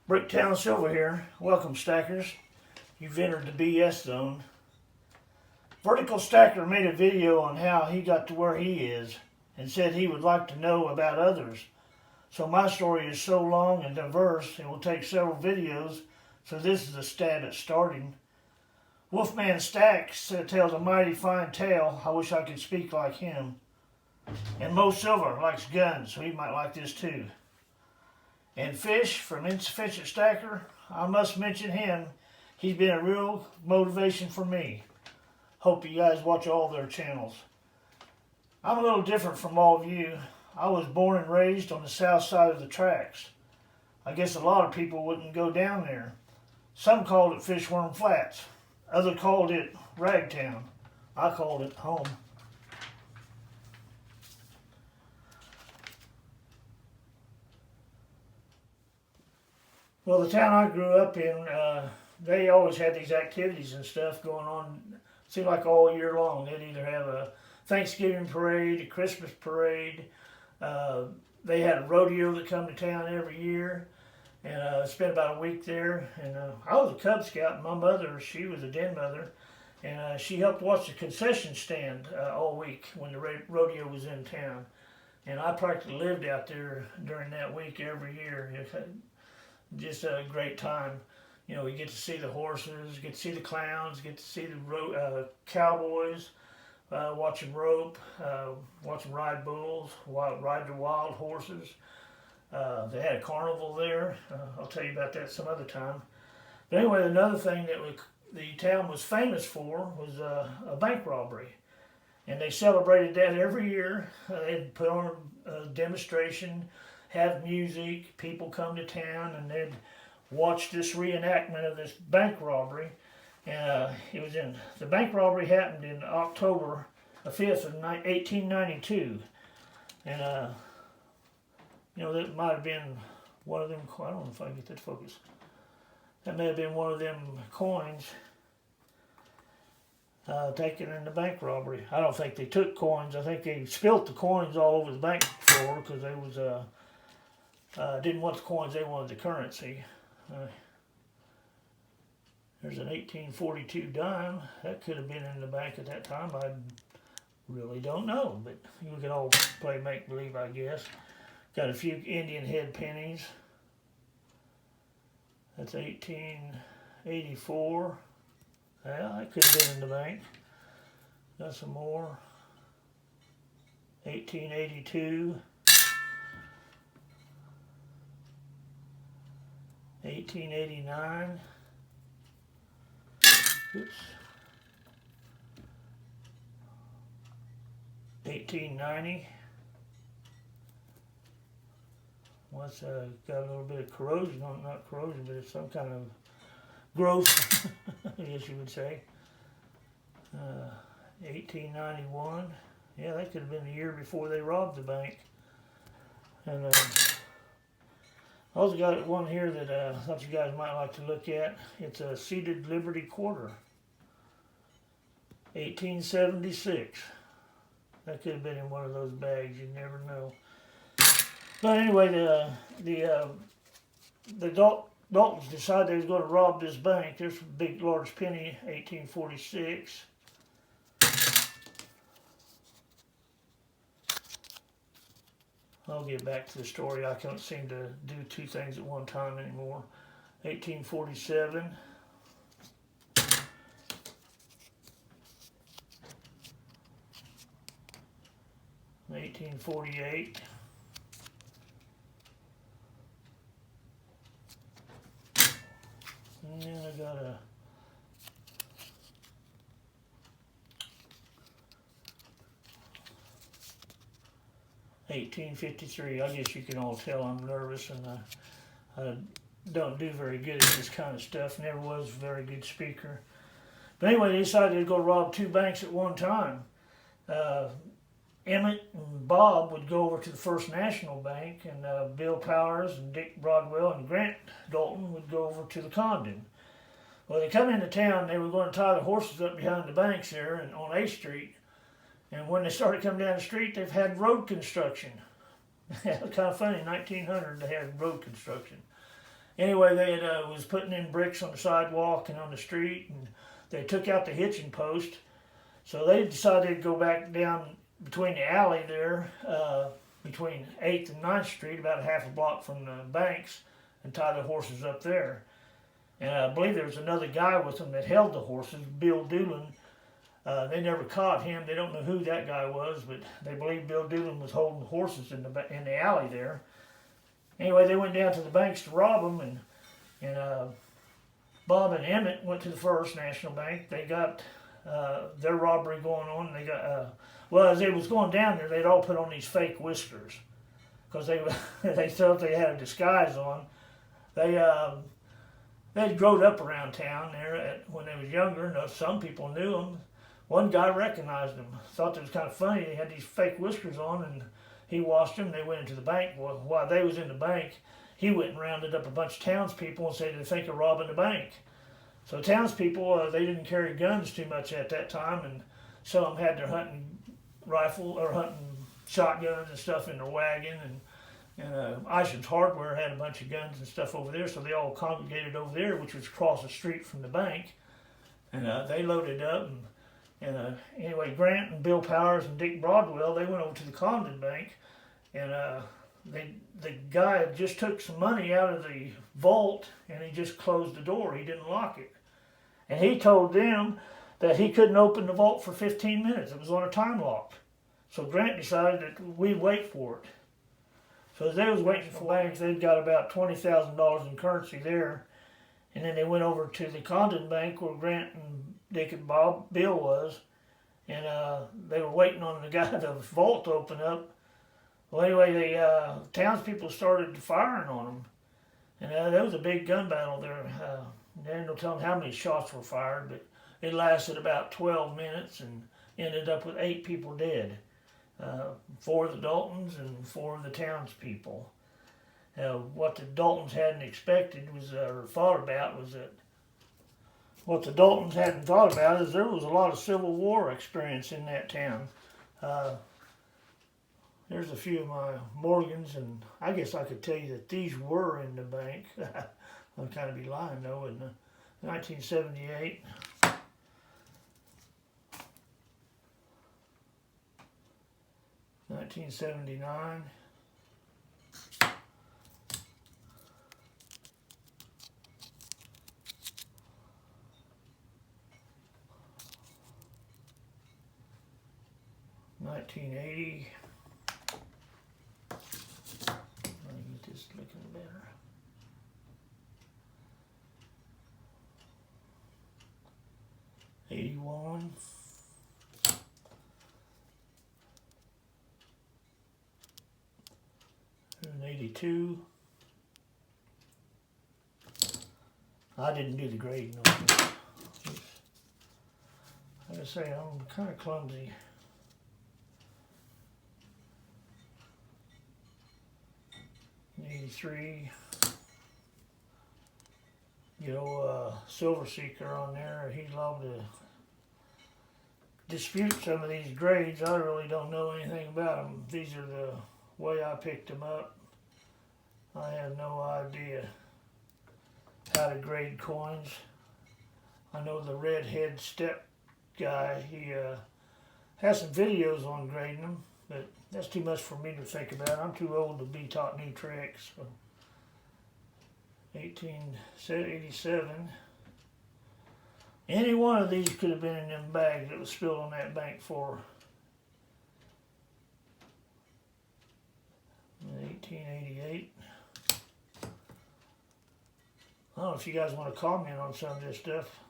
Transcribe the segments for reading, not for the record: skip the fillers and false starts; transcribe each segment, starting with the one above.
Bricktown Silver here. Welcome, stackers. You've entered the BS zone. Vertical Stacker made a video on how he got to where he is and said he would like to know about others. So my story is so long and diverse it will take several videos, so this is a stab at starting. Wolfman Stacks tells a mighty fine tale. I wish I could speak like him. And Mo Silver likes guns, so he might like this too. And Fish from Insufficient Stacker, I must mention him. He's been a real motivation for me. Hope you guys watch all their channels. I'm a little different from all of you. I was born and raised on the south side of the tracks. I guess a lot of people wouldn't go down there. Some called it Fishworm Flats. Others called it Ragtown. I called it home. Well, the town I grew up in, they always had these activities and stuff going on. Seemed like all year long. They'd either have a Thanksgiving parade, a Christmas parade. They had a rodeo that come to town every year, and spent about a week there. And I was a Cub Scout, and my mother, she was a den mother, and she helped watch the concession stand all week when the rodeo was in town. And I practically lived out there during that week every year. Just a great time. You know, you get to see the horses, get to see the clowns, get to see the cowboys, watch them rope, watch them ride bulls, ride the wild horses. They had a carnival there. I'll tell you about that some other time. But anyway, another thing that the town was famous for was a bank robbery. And they celebrated that every year. They'd put on a demonstration, have music, people come to town, and they'd watch this reenactment of this bank robbery. And the bank robbery happened in October 5th of 1892. And, that might have been one of them, I don't know if I can get that to focus. That may have been one of them coins taken in the bank robbery. I don't think they took coins. I think they spilt the coins all over the bank floor because they was didn't want the coins, they wanted the currency. There's an 1842 dime. That could have been in the bank at that time. I really don't know, but we can all play make-believe, I guess. Got a few Indian head pennies. That's 1884. Yeah, that could have been in the bank. Got some more. 1882. 1889. Oops. 1890. What's got a little bit of corrosion on it, not corrosion, but it's some kind of growth, I guess you would say. 1891. Yeah, that could have been the year before they robbed the bank. And I also got one here that I thought you guys might like to look at. It's a seated Liberty quarter. 1876. That could have been in one of those bags, you never know. But anyway, the Daltons decided they was going to rob this bank. There's a big, large penny, 1846. I'll get back to the story. I can't seem to do two things at one time anymore. 1847. 1848. And then I got a 1853. I guess you can all tell I'm nervous and I don't do very good at this kind of stuff. Never was a very good speaker. But anyway, they decided to go rob two banks at one time. Emmett and Bob would go over to the First National Bank, and Bill Powers and Dick Broadwell and Grant Dalton would go over to the Condon. Well, they come into town, they were going to tie the horses up behind the banks there and on A Street. And when they started coming down the street, they've had road construction. It was kind of funny, in 1900 they had road construction. Anyway, they had, was putting in bricks on the sidewalk and on the street, and they took out the hitching post. So they decided to go back down between the alley there, between 8th and 9th Street, about a half a block from the banks, and tie the horses up there. And I believe there was another guy with them that held the horses, Bill Doolin. They never caught him. They don't know who that guy was, but they believe Bill Doolin was holding the horses in the alley there. Anyway, they went down to the banks to rob them, and Bob and Emmett went to the First National Bank. They got their robbery going on. They got well, as they was going down there, they'd all put on these fake whiskers because they thought they had a disguise on. They'd grown up around town there when they was younger, and some people knew them. One guy recognized them, thought it was kind of funny. They had these fake whiskers on, and he watched them. They went into the bank. Well, while they was in the bank, he went and rounded up a bunch of townspeople and said they think of robbing the bank. So townspeople, they didn't carry guns too much at that time, and some of them had their hunting rifle or hunting shotguns and stuff in their wagon, and Isham's Hardware had a bunch of guns and stuff over there, so they all congregated over there, which was across the street from the bank, and they loaded up, and anyway, Grant and Bill Powers and Dick Broadwell, they went over to the Condon Bank, and the guy had just took some money out of the vault, and he just closed the door. He didn't lock it, and he told them that he couldn't open the vault for 15 minutes. It was on a time lock. So Grant decided that we'd wait for it. So as they was waiting for banks, they'd got about $20,000 in currency there. And then they went over to the Condon Bank where Grant and Dick and Bill was. And they were waiting on the vault to open up. Well, anyway, the townspeople started firing on them. And there was a big gun battle there. There's no telling how many shots were fired, but it lasted about 12 minutes and ended up with 8 people dead. 4 of the Daltons and 4 of the townspeople. What the Daltons hadn't expected was, or thought about, was that what the Daltons hadn't thought about is there was a lot of Civil War experience in that town. There's a few of my Morgans, and I guess I could tell you that these were in the bank. I'll kind of be lying though. In 1978. 1979, 1980. Let me get this looking better. 81. 82. I didn't do the grading on this. Like I say, I'm kind of clumsy. 83. Silver Seeker on there. He's allowed to dispute some of these grades. I really don't know anything about them. These are the way I picked them up. I have no idea how to grade coins. I know the redhead step guy, he has some videos on grading them, but that's too much for me to think about. I'm too old to be taught new tricks. So 1887. Any one of these could have been in them bags that was spilled on that bank floor. 1888. I don't know if you guys want to comment on some of this stuff.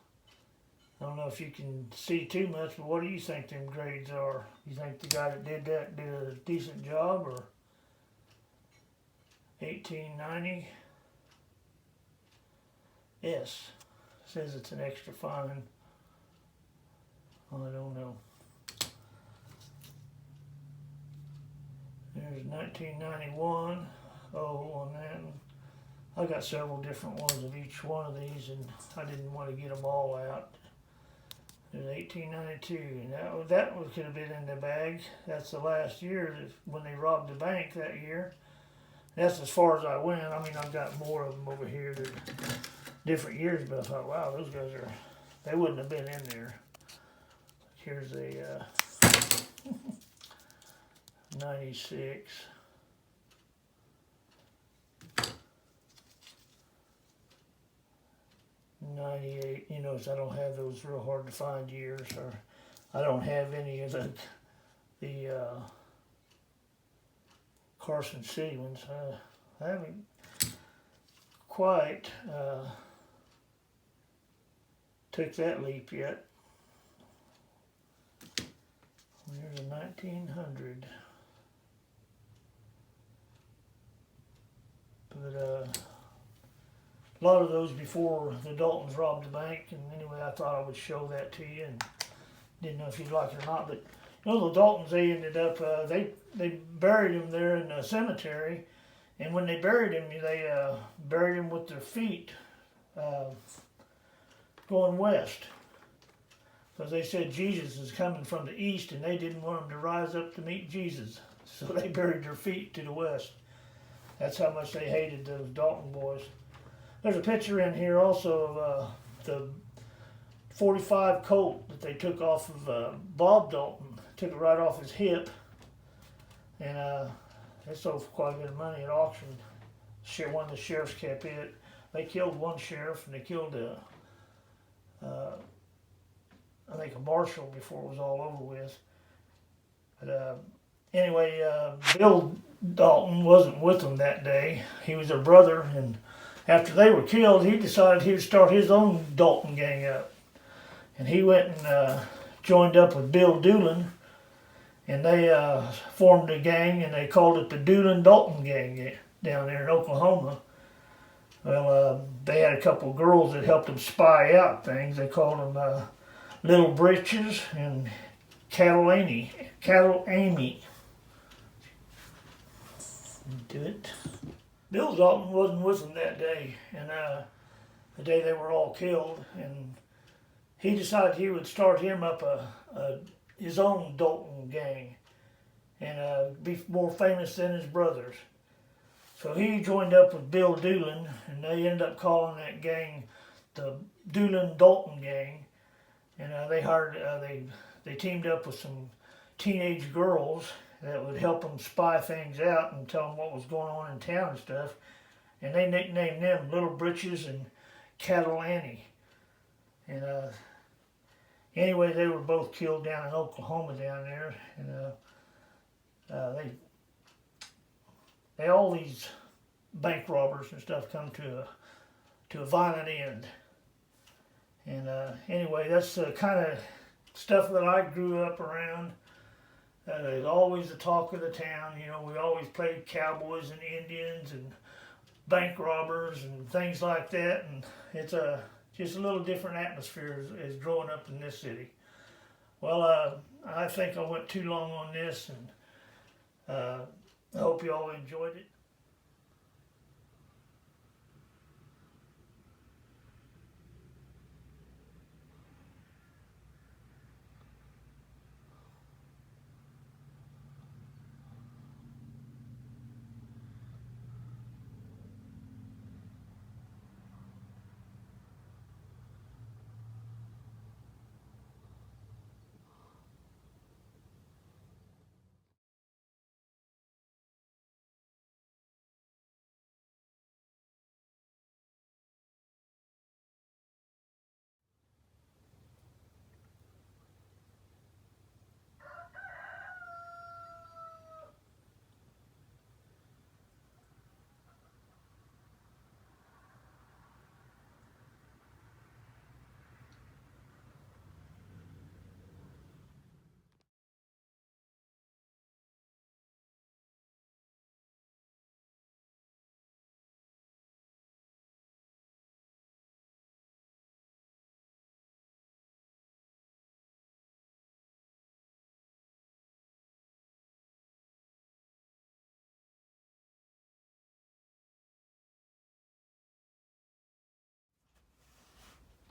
I don't know if you can see too much, but what do you think them grades are? You think the guy that did that did a decent job, or 1890? Yes. Says it's an extra fine. Well, I don't know. There's 1991. Oh, on that one. I got several different ones of each one of these, and I didn't want to get them all out. There's 1892, and that one could have been in the bag. That's the last year when they robbed the bank that year. That's as far as I went. I mean, I've got more of them over here that different years, but I thought, wow, those guys they wouldn't have been in there. Here's a 96. '98. You notice I don't have those real hard to find years, or I don't have any of the Carson City ones. I haven't quite took that leap yet. There's a 1900. But a lot of those before the Daltons robbed the bank, and anyway, I thought I would show that to you, and didn't know if you'd like it or not. But you know, the Daltons, they ended up they buried him there in a cemetery, and when they buried him, they buried him with their feet going west, because they said Jesus is coming from the east, and they didn't want him to rise up to meet Jesus, so they buried their feet to the west. That's how much they hated those Dalton boys. There's a picture in here also of the 45 Colt that they took off of Bob Dalton. Took it right off his hip, and they sold for quite a bit of money at auction. One of the sheriffs kept it. They killed one sheriff, and they killed I think a marshal before it was all over with. But anyway, Bill Dalton wasn't with them that day. He was their brother, and after they were killed, he decided he would start his own Dalton gang up. And he went and joined up with Bill Doolin, and they formed a gang, and they called it the Doolin-Dalton Gang down there in Oklahoma. Well, they had a couple of girls that helped them spy out things. They called them Little Britches and Cattle Amy. Do it. Bill Dalton wasn't with them that day, and the day they were all killed, and he decided he would start him up his own Dalton gang, and be more famous than his brothers. So he joined up with Bill Doolin, and they ended up calling that gang the Doolin-Dalton Gang. And they teamed up with some teenage girls that would help them spy things out and tell them what was going on in town and stuff. And they nicknamed them Little Britches and Cattle Annie. And anyway, they were both killed down in Oklahoma down there. And they all these bank robbers and stuff come to a violent end. And anyway, that's the kind of stuff that I grew up around. It was always the talk of the town. You know, we always played cowboys and Indians and bank robbers and things like that. And it's just a little different atmosphere as growing up in this city. Well, I think I went too long on this, and I hope you all enjoyed it.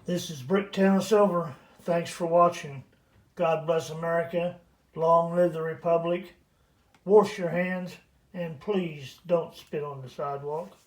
This is Bricktown Silver. Thanks for watching. God bless America. Long live the Republic. Wash your hands And please don't spit on the sidewalk.